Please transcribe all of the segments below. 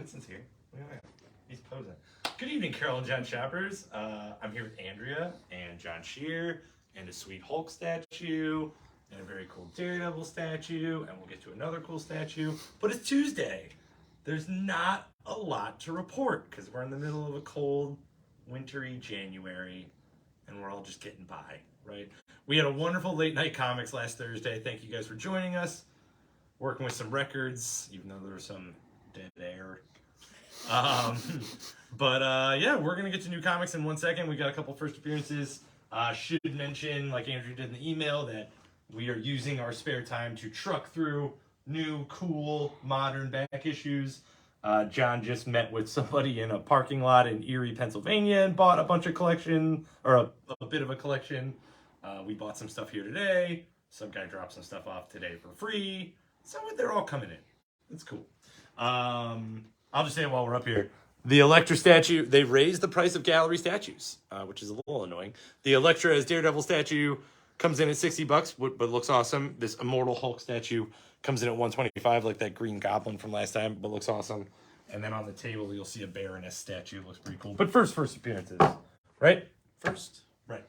Winston's here. Look at that. He's posing. Good evening, Carol and John shoppers. I'm here with Andrea and John Shear and a sweet Hulk statue and a very cool Daredevil statue, and we'll get to another cool statue. But it's Tuesday. There's not a lot to report because we're in the middle of a cold, wintry January, and we're all just getting by, right? We had a wonderful late night comics last Thursday. Thank you guys for joining us. Working with some records, even though there was some dead air. Yeah, we're gonna get to new comics in 1 second. We got a couple first appearances. Should mention, like Andrew did in the email, that we are using our spare time to truck through new, cool, modern back issues. John just met with somebody in a parking lot in Erie, Pennsylvania, and bought a bunch of collection, or a bit of a collection. We bought some stuff here today. Some guy dropped some stuff off today for free. So they're all coming in. It's cool. I'll just say it while we're up here. The Elektra statue, they raised the price of gallery statues, which is a little annoying. The Elektra as Daredevil statue comes in at $60, but looks awesome. This Immortal Hulk statue comes in at $125, like that Green Goblin from last time, but looks awesome. And then on the table, you'll see a Baroness statue. Looks pretty cool. But first appearances, right? Right.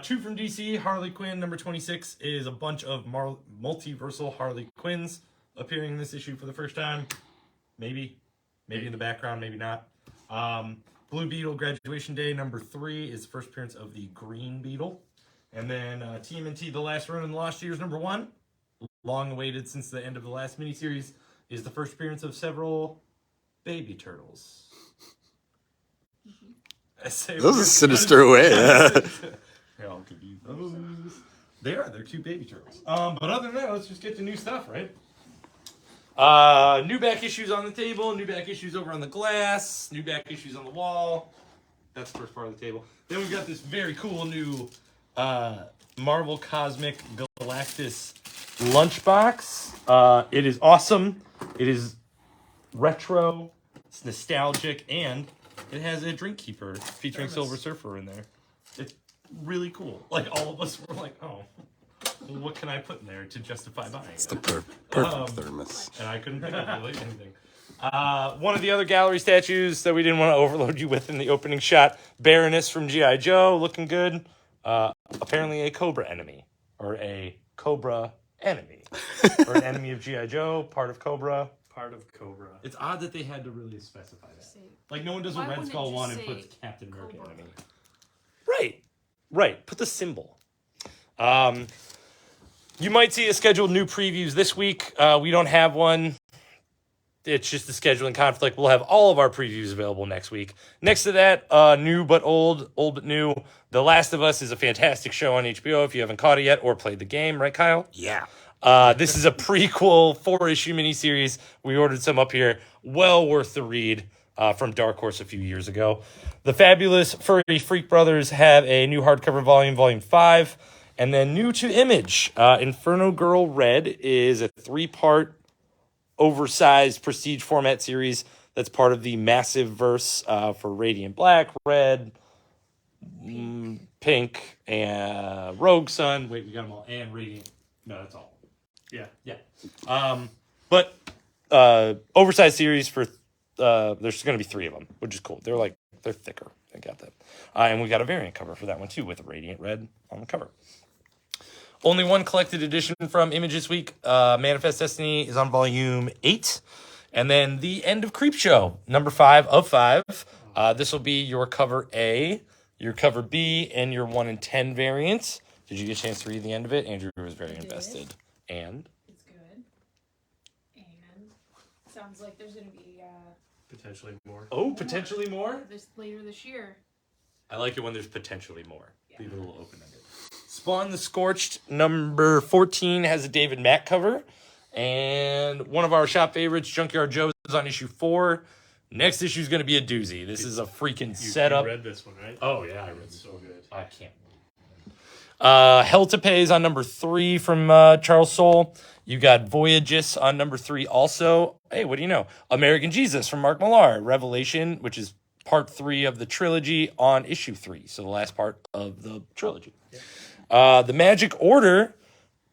Two from DC, Harley Quinn, number 26, is a bunch of multiversal Harley Quinns appearing in this issue for the first time. Maybe in the background, maybe not. Blue Beetle Graduation Day, number 3, is the first appearance of the Green Beetle. And then TMNT, The Last Run in the Lost Years, number 1, long awaited since the end of the last miniseries, is the first appearance of several baby turtles. That's a sinister way. I'll give you those. They're cute baby turtles. But other than that, let's just get to new stuff, right? New back issues on the table, new back issues over on the glass, new back issues on the wall. That's the first part of the table. Then we've got this very cool new Marvel Cosmic Galactus lunchbox. It is awesome. It is retro, it's nostalgic, and it has a drink keeper featuring Silver Surfer in there. It's really cool. Like, all of us were like, oh, well, what can I put in there to justify buying it? It's the perfect thermos. And I couldn't think of really anything. One of the other gallery statues that we didn't want to overload you with in the opening shot, Baroness from G.I. Joe, looking good. Apparently a Cobra enemy, or a Cobra enemy. Or an enemy of G.I. Joe, part of Cobra. Part of Cobra. It's odd that they had to really specify that. Like, no one does a Red Skull one and puts Captain America enemy. Right. Put the symbol. You might see a scheduled new previews this week. We don't have one. It's just a scheduling conflict. We'll have all of our previews available next week. Next to that, new but old but new. The Last of Us is a fantastic show on HBO if you haven't caught it yet or played the game. Right, Kyle? Yeah. This is a prequel 4-issue miniseries. We ordered some up here. Well worth the read from Dark Horse a few years ago. The Fabulous Furry Freak Brothers have a new hardcover volume 5. And then new to Image, Inferno Girl Red is a 3-part oversized prestige format series that's part of the massive verse for Radiant Black, Red, Pink, and Rogue Sun. Wait, we got them all. And Radiant. No, that's all. Yeah. But oversized series for, there's going to be 3 of them, which is cool. They're thicker. I got that. And we got a variant cover for that one too with Radiant Red on the cover. Only one collected edition from Image this week. Manifest Destiny is on volume 8. And then The End of Creepshow, number 5 of 5. This will be your cover A, your cover B, and your 1 in 10 variants. Did you get a chance to read the end of it? Andrew was very invested. And? It's good. And sounds like there's going to be... potentially more. Oh, potentially more? Later this year. I like it when there's potentially more. Yeah. Leave it a little open-ended. Spawn the Scorched, number 14, has a David Mack cover. And one of our shop favorites, Junkyard Joe's, is on issue 4. Next issue is going to be a doozy. This is a freaking setup. You read this one, right? Oh, yeah, I read It's this so one. good. I can't wait. Hell to Pay is on number 3 from Charles Soule. You got Voyages on number 3 also. Hey, what do you know? American Jesus from Mark Millar. Revelation, which is part 3 of the trilogy, on issue 3. So the last part of the trilogy. Yeah. The Magic Order,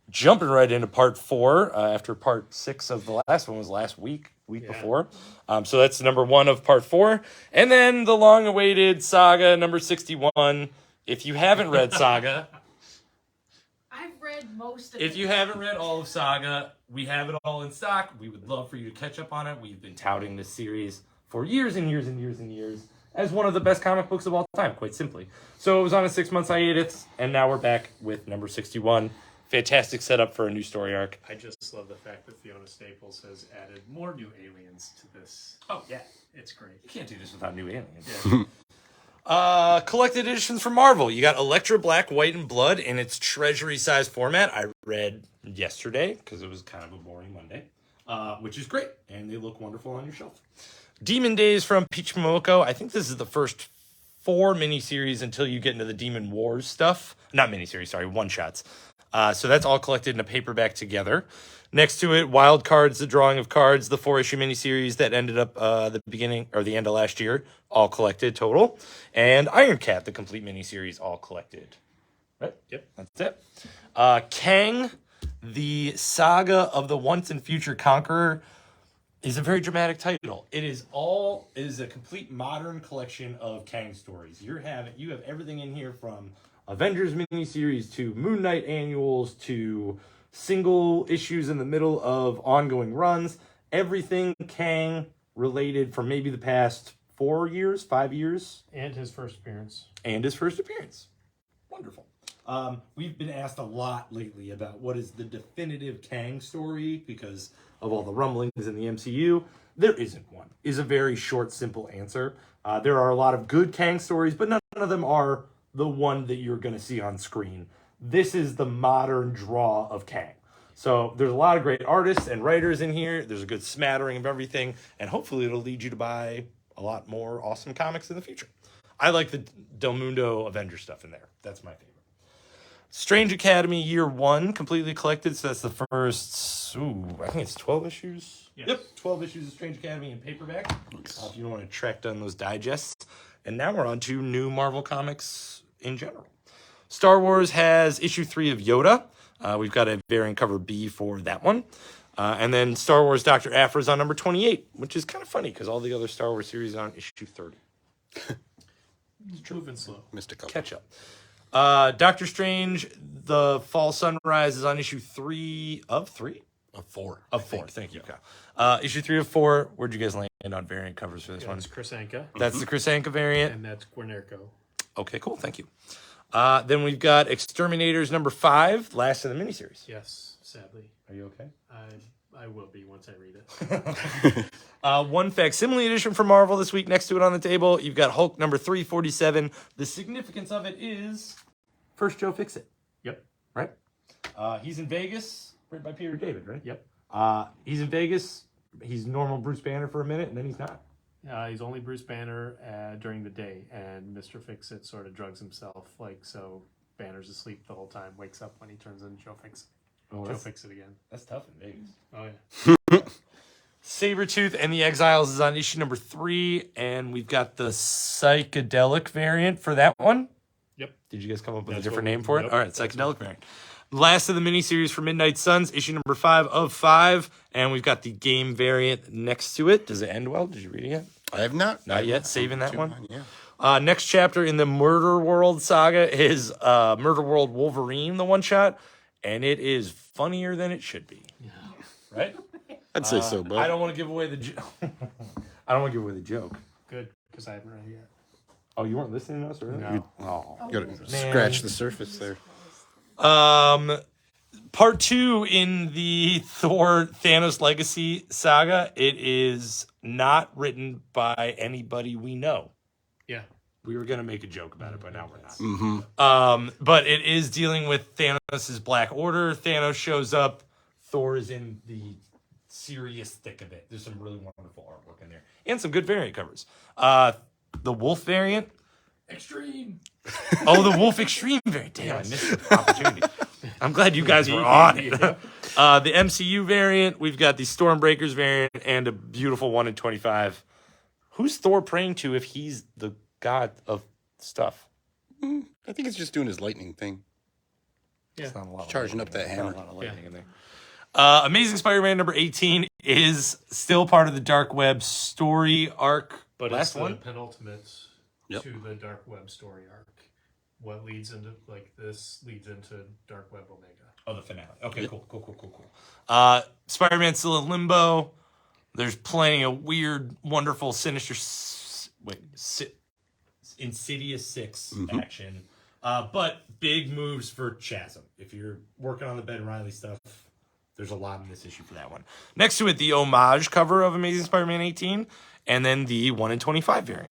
jumping right into part 4 after part 6 of the last one was last week. week Yeah. before. So that's number 1 of part 4. And then the long-awaited Saga number 61. If you haven't read Saga, I've read most of if it. you haven't read all of Saga, we have it all in stock. We would love for you to catch up on it. We've been touting this series for years and years and years and years as one of the best comic books of all time, quite simply. So it was on a 6-month hiatus, and now we're back with number 61. Fantastic setup for a new story arc. I just love the fact that Fiona Staples has added more new aliens to this. Oh, yeah. It's great. You can't do this without new aliens. Yeah. Collected editions from Marvel. You got Elektra Black, White, and Blood in its treasury size format. I read yesterday because it was kind of a boring Monday, which is great, and they look wonderful on your shelf. Demon Days from Peach Momoko. I think this is the first 4 miniseries until you get into the Demon Wars stuff. Not miniseries, sorry, one-shots. So that's all collected in a paperback together. Next to it, Wild Cards, The Drawing of Cards, the 4-issue miniseries that ended up the beginning or the end of last year, all collected total. And Iron Cat, the complete miniseries, all collected. Right? Yep. That's it. Kang, the Saga of the Once and Future Conqueror, is a very dramatic title. It is a complete modern collection of Kang stories. You have everything in here from Avengers miniseries to Moon Knight annuals to single issues in the middle of ongoing runs. Everything Kang related for maybe the past 4 years, 5 years. And his first appearance. Wonderful. We've been asked a lot lately about what is the definitive Kang story because of all the rumblings in the MCU. There isn't one, is a very short, simple answer. There are a lot of good Kang stories, but none of them are the one that you're going to see on screen. This is the modern draw of Kang. So there's a lot of great artists and writers in here. There's a good smattering of everything, and hopefully it'll lead you to buy a lot more awesome comics in the future. I like the Del Mundo Avenger stuff in there. That's my favorite. Strange Academy Year 1, completely collected. So that's the first, I think it's 12 issues. Yes. Yep, 12 issues of Strange Academy in paperback. If you don't want to track down those digests. And now we're on to new Marvel comics in general. Star Wars has issue 3 of Yoda. We've got a variant cover B for that one. And then Star Wars Dr. Aphra is on number 28, which is kind of funny because all the other Star Wars series are on issue 30. It's moving slow. Missed a couple. Catch up. Doctor Strange, The Fall Sunrise is on issue 3 of 3? Of 4. Of 4, thank you, Kyle. Issue 3 of 4. Where'd you guys land on variant covers for this one? That's Chris Anka. That's the Chris Anka variant. And that's Guernerco. Okay, cool, thank you. Then we've got Exterminators number 5, last of the miniseries. Yes, sadly. Are you okay? I will be once I read it. One facsimile edition for Marvel this week. Next to it on the table, you've got Hulk number 347. The significance of it is first Joe Fixit, Yep. right? He's in Vegas, written by Peter David, right? Yep. He's in Vegas. He's normal Bruce Banner for a minute, and then he's not. He's only Bruce Banner during the day, and Mr. Fix-It sort of drugs himself, so Banner's asleep the whole time, wakes up when he turns into Joe Fix-It. Oh, Joe Fix-It again. That's tough in Vegas. Oh, yeah. Sabretooth and the Exiles is on issue number 3, and we've got the psychedelic variant for that one. Yep. Did you guys come up with That's a different what we- name for it? yep, All right, that's psychedelic variant. Last of the miniseries for Midnight Suns, issue number 5 of 5, and we've got the game variant next to it. Does it end well? Did you read it yet? I have not. Not yet. Saving that one. Yeah. Next chapter in the Murder World saga is Murder World Wolverine, the one shot, and it is funnier than it should be. Right? I'd say so, but I don't want to give away the. I don't want to give away the joke. Good, because I haven't read it yet. Oh, you weren't listening to us, or No. Oh. gotta scratch the surface there. Part 2 in the Thor Thanos Legacy saga. It is not written by anybody we know. Yeah. We were gonna make a joke about it, but now we're not. Mm-hmm. But it is dealing with Thanos' Black Order. Thanos shows up. Thor is in the serious thick of it. There's some really wonderful artwork in there. And some good variant covers. The Wolf variant. Extreme. Oh, the Wolf Extreme variant. Damn, I missed the opportunity. I'm glad you guys were on it. The MCU variant. We've got the Stormbreakers variant and a beautiful 1 in 25. Who's Thor praying to if he's the god of stuff? I think it's just doing his lightning thing. Yeah. It's not a lot of Charging lightning. up that Not a hammer. lot of lightning in there. Amazing Spider-Man number 18 is still part of the Dark Web story arc. But Last it's the one? penultimate Yep. to the Dark Web story arc. What leads into this leads into Dark Web Omega. Oh, the finale. Okay, cool. Spider-Man's still in limbo. There's plenty of weird, wonderful, sinister, Insidious 6 action. But big moves for Chasm. If you're working on the Ben Reilly stuff, there's a lot in this issue for that one. Next to it, the homage cover of Amazing Spider-Man 18, and then the 1 in 25 variant.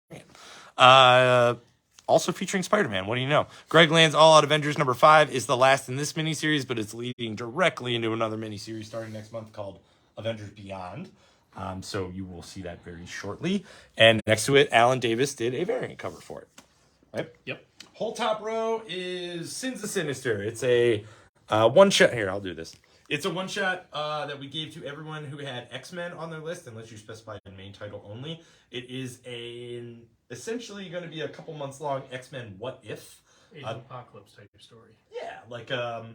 Also featuring Spider-Man. What do you know? Greg Land's All Out Avengers number 5 is the last in this miniseries, but it's leading directly into another miniseries starting next month called Avengers Beyond. So you will see that very shortly. And next to it, Alan Davis did a variant cover for it. Right? Yep. Whole top row is Sins of Sinister. It's a one-shot. Here, I'll do this. It's a one-shot that we gave to everyone who had X-Men on their list, unless you specify the main title only. It is essentially going to be a couple months long X-Men What If. Age of Apocalypse type of story. Yeah, like a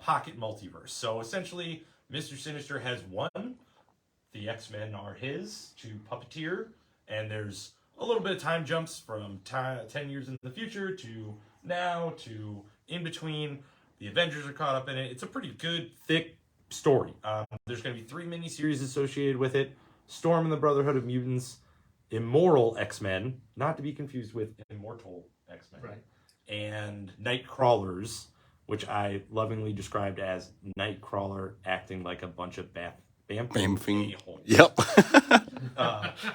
pocket multiverse. So essentially, Mr. Sinister has won. The X-Men are his to puppeteer, and there's a little bit of time jumps from 10 years in the future to now to in between. The Avengers are caught up in it. It's a pretty good, thick story. There's going to be 3 miniseries associated with it. Storm and the Brotherhood of Mutants, Immoral X-Men, not to be confused with Immortal X-Men, Right. and Nightcrawlers, which I lovingly described as Nightcrawler acting like a bunch of Bamfing. a-holes. Yep.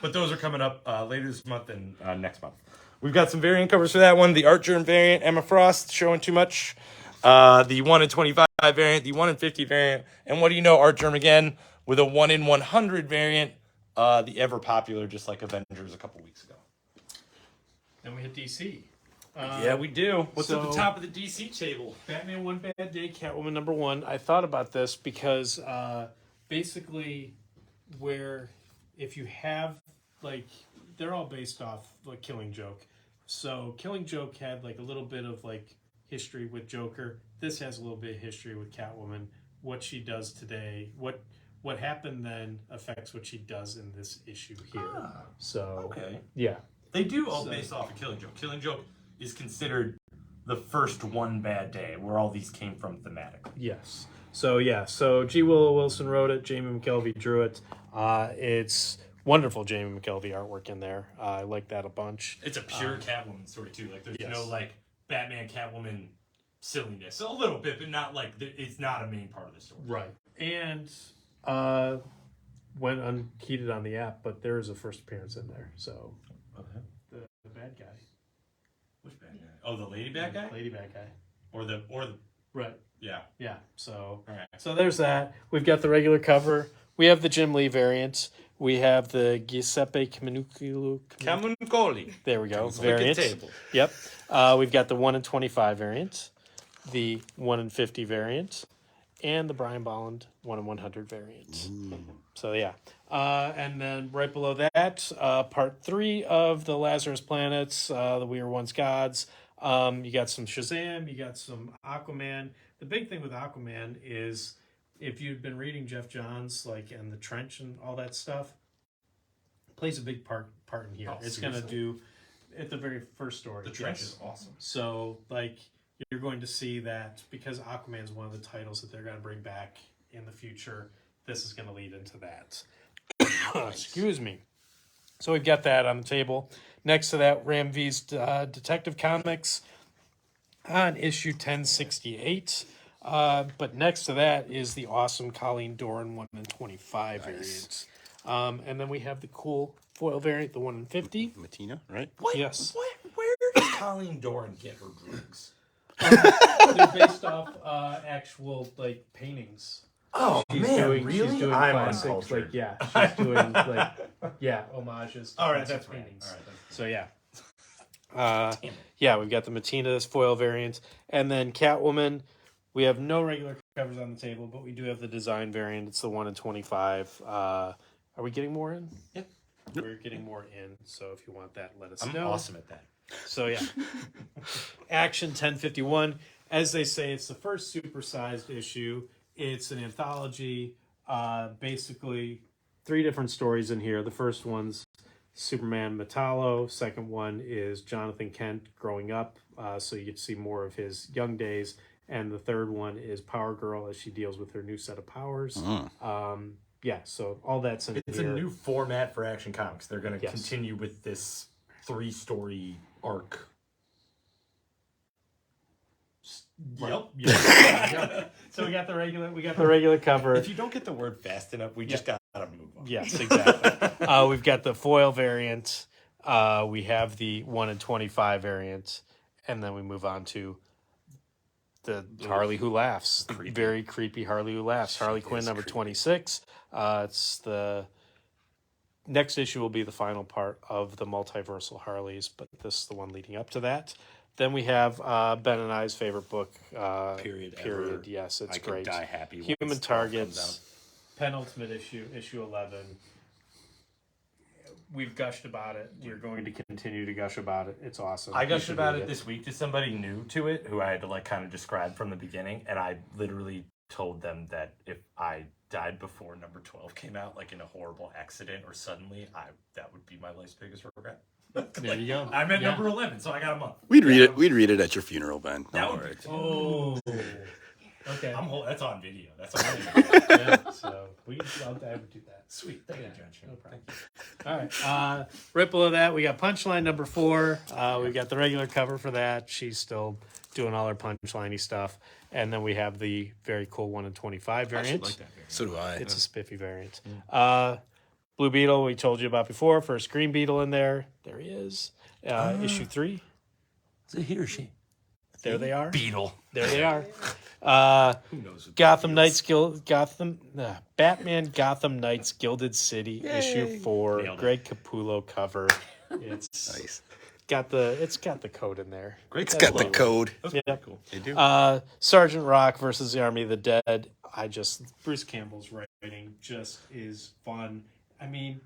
But those are coming up later this month and next month. We've got some variant covers for that one. The Art Germ variant, Emma Frost, showing too much. The 1 in 25 variant, the 1 in 50 variant, and what do you know, Art Germ again, with a 1 in 100 variant, the ever popular, just like Avengers a couple weeks ago. Then we hit DC. Yeah, we do. What's at the so- top of the DC table? Batman One Bad Day, Catwoman number 1. I thought about this because basically, where if you have they're all based off Killing Joke. So Killing Joke had a little bit of history with Joker. This has a little bit of history with Catwoman. What she does today, what happened then affects what she does in this issue here. So Okay. yeah. They do all based off of Killing Joke. Killing Joke is considered the first One Bad Day, where all these came from thematically. Yes. So G. Willow Wilson wrote it. Jamie McKelvey drew it. It's wonderful Jamie McKelvey artwork in there. I like that a bunch. It's a pure Catwoman story too. There's yes. no Batman Catwoman silliness. A little bit, but not it's not a main part of the story. Right. And went unheated on the app, but there is a first appearance in there. So Okay. the bad guy, Which bad guy? Oh, the lady bad guy, lady bad guy. or the Right. yeah. Yeah. So All right. so there's that. We've got the regular cover. We have the Jim Lee variant. We have the Giuseppe Camuncoli. There we go. Comes like a Variant. table. Yep. We've got the 1 in 25 variant, the 1 in 50 variant, and the Brian Bolland 1 in 100 variant. So yeah. And then right below that, part 3 of the Lazarus Planets, the We Were Once Gods. You got some Shazam, you got some Aquaman. The big thing with Aquaman is if you've been reading Jeff Johns, and the Trench and all that stuff, plays a big part in here. Oh, it's going to seriously? do at the very first story. The Trench yes. is awesome. So you're going to see that because Aquaman's one of the titles that they're going to bring back in the future. This is going to lead into that. Excuse me. So we've got that on the table. Next to that, Ram V's Detective Comics on issue 1068. But next to that is the awesome Colleen Doran 1 in 25 variant. And then we have the cool foil variant, the 1 in 50. Matina, right? Yes. Where does Colleen Doran get her drugs? They're based off actual paintings. Oh She's man, doing I'm classics, uncultured. she's doing homages to All right, classic that's rad. paintings. All right, that's So yeah. Damn it. Yeah, we've got the Matina's foil variant, and then Catwoman. We have no regular covers on the table, but we do have the design variant. It's the 1 in 25. Are we getting more in? Yeah. We're getting more in, so if you want that, let us I'm know. awesome at that. So yeah. Action 1051. as they say, it's the first supersized issue. It's an anthology. Basically, 3 different stories in here. The first one's Superman Metallo. Second one is Jonathan Kent growing up, so you get to see more of his young days. And the third one is Power Girl as she deals with her new set of powers. Yeah, so all that's in here. It's a new format for Action Comics. They're going to Yes. continue with this 3-story arc. Yep. So we got the regular cover. If you don't get the word fast enough, we just got to move on. Yes, exactly. We've got the foil variant. We have the 1 in 25 variant, and then we move on to the Harley Who Laughs. The very creepy Harley Who Laughs. Harley Quinn number 26. It's the next issue will be the final part of the multiversal Harleys, but this is the one leading up to that. Then we have Ben and I's favorite book. Period. Yes, it's I great. could die happy. Human Targets, penultimate issue 11. We've gushed about it. We're going to continue to gush about it. It's awesome. I You gushed should about read it this week to somebody new to it who I had to kind of describe from the beginning, and I literally told them that if I died before number 12 came out, like in a horrible accident or suddenly, that would be my life's biggest regret. There you go. I'm at number 11, so I got a month. We'd read it. We'd read it at your funeral, Ben. That Don't would worry. be Oh. Okay. that's on video. That's on video. Yeah, so I would do that. Sweet. Thank you, Judge. No problem. All right. Ripple of that. We got Punchline number 4. We got the regular cover for that. She's still doing all her punchliney stuff. And then we have the very cool 1 in 25 variant. like that variant. So do I. It's a spiffy variant. Blue Beetle, we told you about before. First Green Beetle in there. There he is. Issue 3. Is it he or she? There they are. Beetle. There they are. Who knows? Batman Gotham Knights Gilded City issue 4. Nailed it. Greg Capullo cover. It's Nice. got the code in there. It's got the code. Yeah. Cool. They do. Sergeant Rock versus the Army of the Dead. Bruce Campbell's writing just is fun. I mean,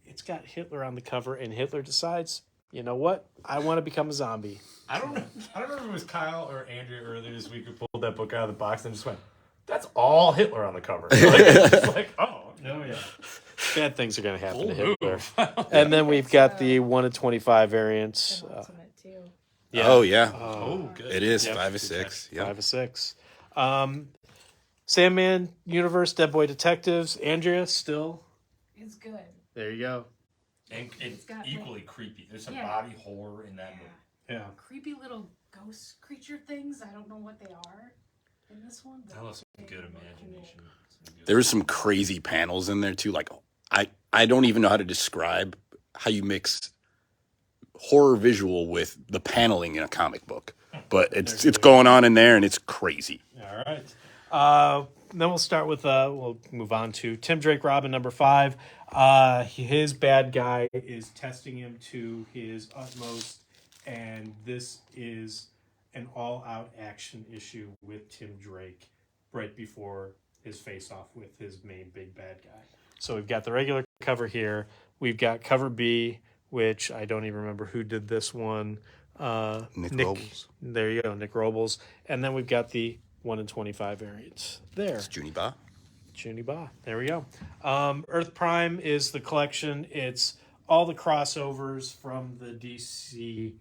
it's got Hitler on the cover, and Hitler decides, you know what? I want to become a zombie. I don't remember if it was Kyle or Andrea earlier this week who pulled that book out of the box and just went, "That's all Hitler on the cover." It's like, oh yeah. Bad things are going to happen to Bold Hitler. move. And then we've got the 1 in 25 variants. Penultimate too. Oh yeah. Oh, good. It is Yep. 5 or 6. Yeah. 5 or 6. Sandman Universe, Dead Boy Detectives. Andrea, still. It's good. There you go. And it's got, equally creepy. There's some Yeah. body horror in that movie. Yeah. Creepy little ghost creature things. I don't know what they are in this one. But I love some they good look imagination. cool. Some good- There was some crazy panels in there too. Like I don't even know how to describe how you mix horror visual with the paneling in a comic book. But it's going on in there and it's crazy. All right. Then we'll start with, we'll move on to Tim Drake Robin number 5. His bad guy is testing him to his utmost, and this is an all-out action issue with Tim Drake right before his face-off with his main big bad guy. So we've got the regular cover here. We've got cover B, which I don't even remember who did this one. Nick Robles. There you go, Nick Robles. And then we've got the 1 in 25 variants there. It's Junie Ba. Juniba. There we go. Earth Prime is the collection. It's all the crossovers from the DC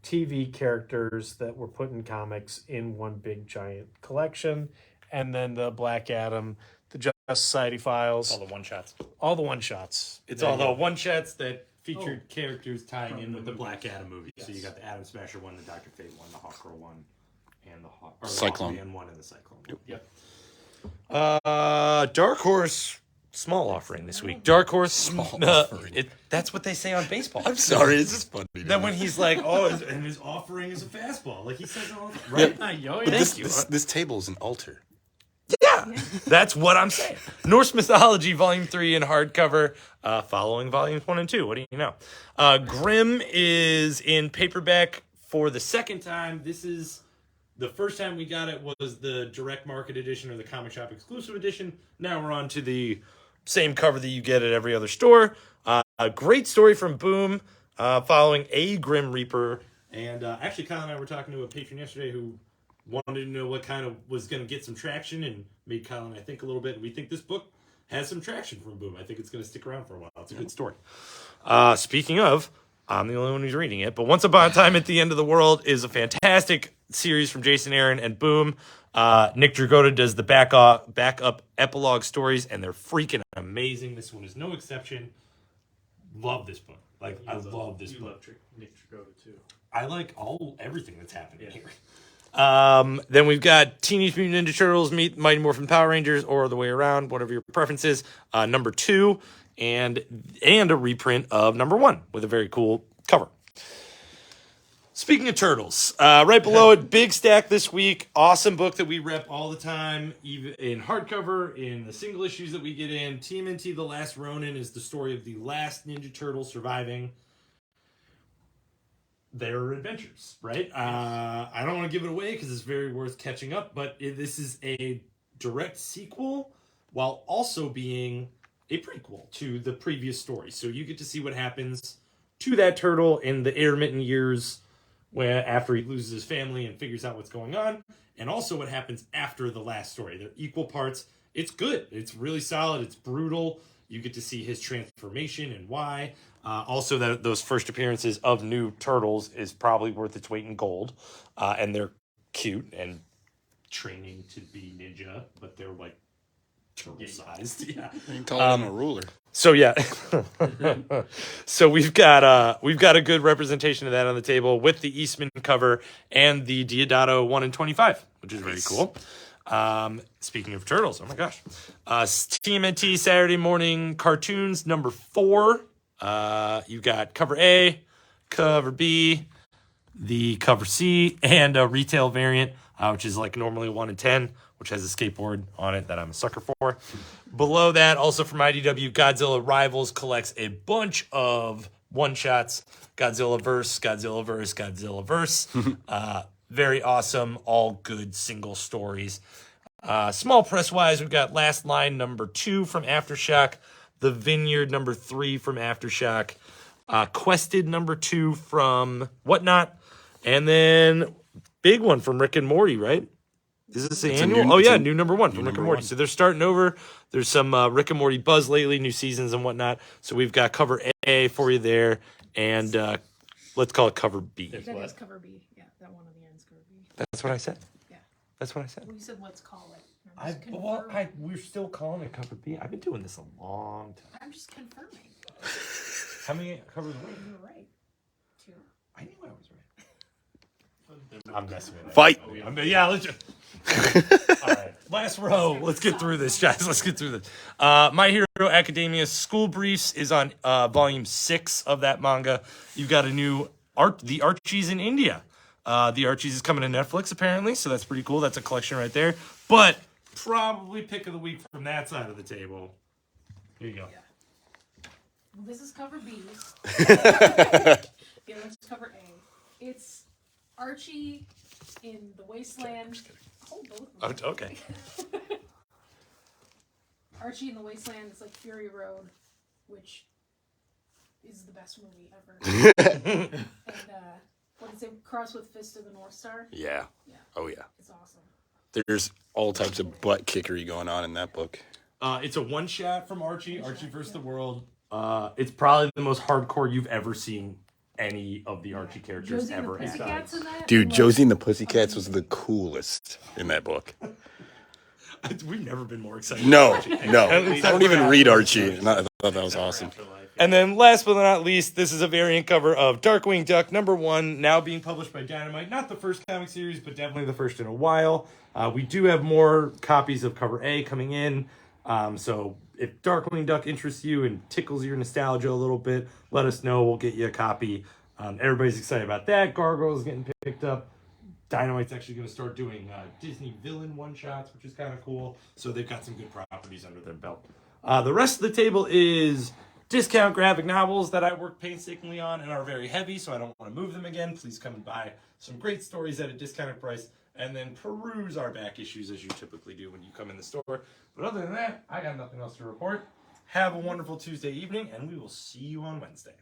TV characters that were put in comics in one big giant collection. And then the Black Adam, the Justice Society Files, all the one-shots. all the one-shots. It's There all you the go. one-shots that featured characters tying in with the Black Adam movie. So Yes. you got the Atom Smasher one, the Dr. Fate one, the Hawkgirl one, and the Cyclone. Hawkman one, and the Cyclone one. Yep. Dark Horse small offering this week. Dark Horse Small offering. That's what they say on baseball. I'm sorry, it's just funny. Then when he's like, "Oh," and his offering is a fastball, like he says it all the time, right? Oh, But yeah. this table is an altar. Yeah, that's what I'm saying. Norse Mythology, Volume 3 in hardcover, following Volumes 1 and 2. What do you know? Grimm is in paperback for the second time. This is the first time we got it was the direct market edition or the comic shop exclusive edition. Now we're on to the same cover that you get at every other store. A great story from Boom, following a Grim Reaper. And actually, Kyle and I were talking to a patron yesterday who wanted to know what kind of was going to get some traction and made Kyle and I think a little bit. And we think this book has some traction from Boom. I think it's going to stick around for a while. It's a good story. Speaking of, I'm the only one who's reading it, but Once Upon a Time at the End of the World is a fantastic series from Jason Aaron and Boom. Nick Dragotta does the backup epilogue stories, and they're freaking amazing. This one is no exception. Love this book. I love this book. Love Nick Dragotta too. I like everything that's happening here. Then we've got Teenage Mutant Ninja Turtles meet Mighty Morphin Power Rangers, or the way around, whatever your preference is. Number 2, and a reprint of number 1 with a very cool cover. Speaking of turtles, right below it, big stack this week. Awesome book that we rep all the time, even in hardcover, in the single issues that we get in. TMNT The Last Ronin is the story of the last Ninja Turtle surviving their adventures, right? I don't want to give it away because it's very worth catching up, but this is a direct sequel while also being a prequel to the previous story. So you get to see what happens to that turtle in the intermittent years where after he loses his family and figures out what's going on, and also what happens after the last story. They're equal parts. It's good. It's really solid. It's brutal. You get to see his transformation and why. Also, those first appearances of new turtles is probably worth its weight in gold. And they're cute and training to be ninja, but they're like turtle sized. Yeah. You can tell it on a ruler. So yeah, so we've got a good representation of that on the table with the Eastman cover and the Diodato 1 in 25, which is very cool. Speaking of turtles, oh my gosh, TMNT Saturday morning cartoons number 4. You got cover A, cover B, the cover C, and a retail variant, which is like normally 1 in 10. Which has a skateboard on it that I'm a sucker for. Below that, also from IDW, Godzilla Rivals collects a bunch of one-shots. Godzilla Verse. Very awesome, all good single stories. Small press-wise, we've got Last Line number 2 from Aftershock, The Vineyard number 3 from Aftershock, Quested number 2 from Whatnot, and then big one from Rick and Morty, right? Is this the annual? New number 1 from Rick and Morty. So they're starting over. There's some Rick and Morty buzz lately, new seasons and whatnot. So we've got cover A for you there, and let's call it cover B. That is cover B. Yeah, that one on the end is cover B. That's what I said. Yeah. That's what I said. Well, you said let's call it. We're still calling it cover B. I've been doing this a long time. I'm just confirming. How many covers were You were right. 2. I knew I was right. I'm messing with it. Fight. Yeah, let's just. All right, last row. Let's get through this, guys. Let's get through this. My Hero Academia School Briefs is on volume 6 of that manga. You've got a new The Archies in India. The Archies is coming to Netflix apparently, so that's pretty cool. That's a collection right there. But probably pick of the week from that side of the table. Here you go. Yeah. Well, this is cover B. The other one's cover A. It's Archie in the Wasteland. Hold both of them. Okay. Archie in the Wasteland is like Fury Road, which is the best movie ever. And what is it? Cross with Fist of the North Star. Yeah. Yeah. Oh, yeah. It's awesome. There's all types of butt kickery going on in that book. It's a one-shot from Archie vs. the World. It's probably the most hardcore you've ever seen any of the Archie characters Josie and ever the Pussycats had. in that? Dude, Like, Josie and the Pussycats was the coolest in that book. We've never been more excited. No. At I least don't we're even out. read Archie. And I thought that was awesome. And then last but not least, this is a variant cover of Darkwing Duck number 1, now being published by Dynamite. Not the first comic series, but definitely the first in a while. We do have more copies of cover A coming in. So if Darkwing Duck interests you and tickles your nostalgia a little bit, let us know. We'll get you a copy. Everybody's excited about that. Gargoyle's getting picked up. Dynamite's actually going to start doing Disney villain one-shots, which is kind of cool. So they've got some good properties under their belt. The rest of the table is discount graphic novels that I work painstakingly on and are very heavy, so I don't want to move them again. Please come and buy some great stories at a discounted price, and then peruse our back issues as you typically do when you come in the store. But other than that, I got nothing else to report. Have a wonderful Tuesday evening, and we will see you on Wednesday.